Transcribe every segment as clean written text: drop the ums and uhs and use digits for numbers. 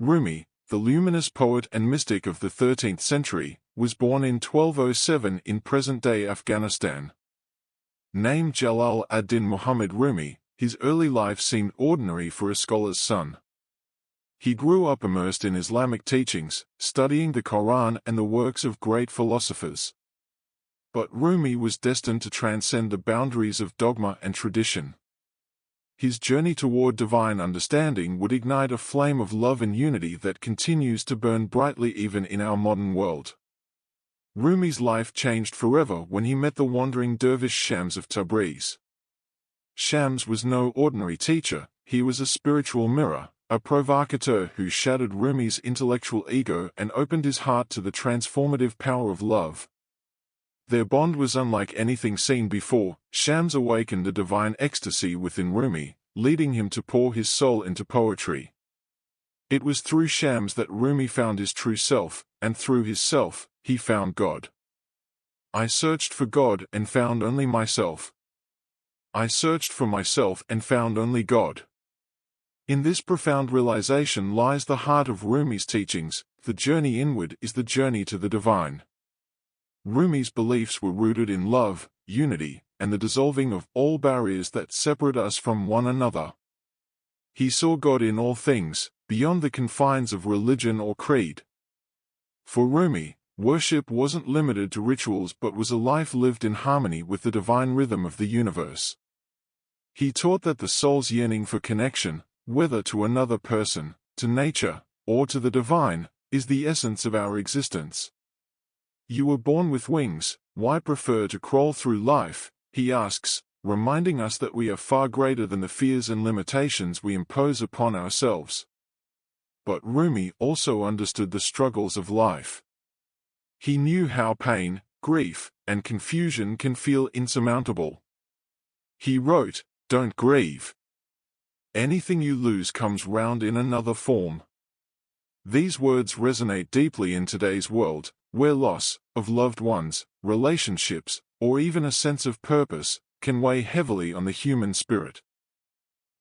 Rumi, the luminous poet and mystic of the 13th century, was born in 1207 in present-day Afghanistan. Named Jalal ad-Din Muhammad Rumi, his early life seemed ordinary for a scholar's son. He grew up immersed in Islamic teachings, studying the Quran and the works of great philosophers. But Rumi was destined to transcend the boundaries of dogma and tradition. His journey toward divine understanding would ignite a flame of love and unity that continues to burn brightly even in our modern world. Rumi's life changed forever when he met the wandering dervish Shams of Tabriz. Shams was no ordinary teacher, he was a spiritual mirror, a provocateur who shattered Rumi's intellectual ego and opened his heart to the transformative power of love. Their bond was unlike anything seen before. Shams awakened a divine ecstasy within Rumi, leading him to pour his soul into poetry. It was through Shams that Rumi found his true self, and through his self, he found God. I searched for God and found only myself. I searched for myself and found only God. In this profound realization lies the heart of Rumi's teachings. The journey inward is the journey to the divine. Rumi's beliefs were rooted in love, unity, and the dissolving of all barriers that separate us from one another. He saw God in all things, beyond the confines of religion or creed. For Rumi, worship wasn't limited to rituals but was a life lived in harmony with the divine rhythm of the universe. He taught that the soul's yearning for connection, whether to another person, to nature, or to the divine, is the essence of our existence. You were born with wings, why prefer to crawl through life? He asks, reminding us that we are far greater than the fears and limitations we impose upon ourselves. But Rumi also understood the struggles of life. He knew how pain, grief, and confusion can feel insurmountable. He wrote, "Don't grieve. Anything you lose comes round in another form." These words resonate deeply in today's world, where loss of loved ones, relationships, or even a sense of purpose can weigh heavily on the human spirit.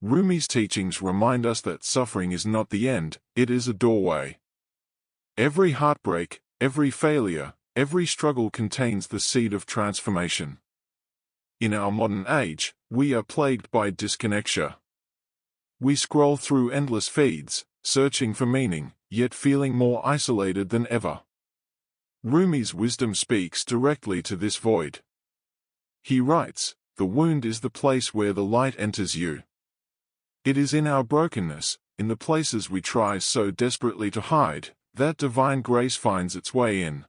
Rumi's teachings remind us that suffering is not the end, it is a doorway. Every heartbreak, every failure, every struggle contains the seed of transformation. In our modern age, we are plagued by disconnection. We scroll through endless feeds, searching for meaning, yet feeling more isolated than ever. Rumi's wisdom speaks directly to this void. He writes, "The wound is the place where the light enters you." It is in our brokenness, in the places we try so desperately to hide, that divine grace finds its way in.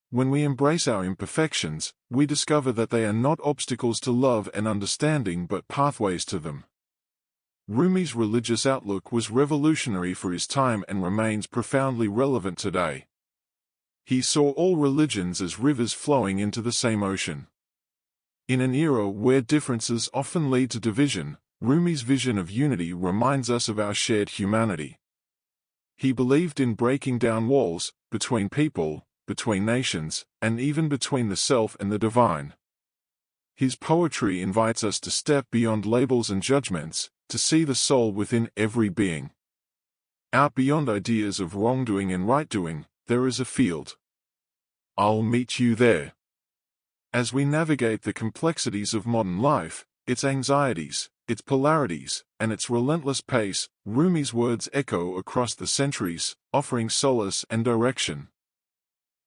When we embrace our imperfections, we discover that they are not obstacles to love and understanding but pathways to them. Rumi's religious outlook was revolutionary for his time and remains profoundly relevant today. He saw all religions as rivers flowing into the same ocean. In an era where differences often lead to division, Rumi's vision of unity reminds us of our shared humanity. He believed in breaking down walls, between people, between nations, and even between the self and the divine. His poetry invites us to step beyond labels and judgments, to see the soul within every being. Out beyond ideas of wrongdoing and right-doing, there is a field. I'll meet you there. As we navigate the complexities of modern life, its anxieties, its polarities, and its relentless pace, Rumi's words echo across the centuries, offering solace and direction.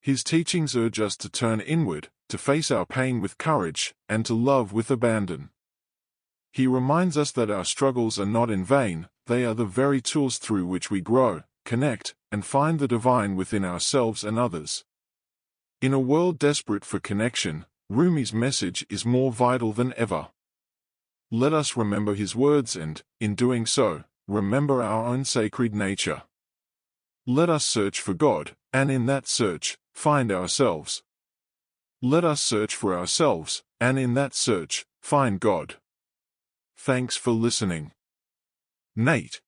His teachings urge us to turn inward, to face our pain with courage, and to love with abandon. He reminds us that our struggles are not in vain, they are the very tools through which we grow, connect, and find the divine within ourselves and others. In a world desperate for connection, Rumi's message is more vital than ever. Let us remember his words and, in doing so, remember our own sacred nature. Let us search for God, and in that search, find ourselves. Let us search for ourselves, and in that search, find God. Thanks for listening. Nate.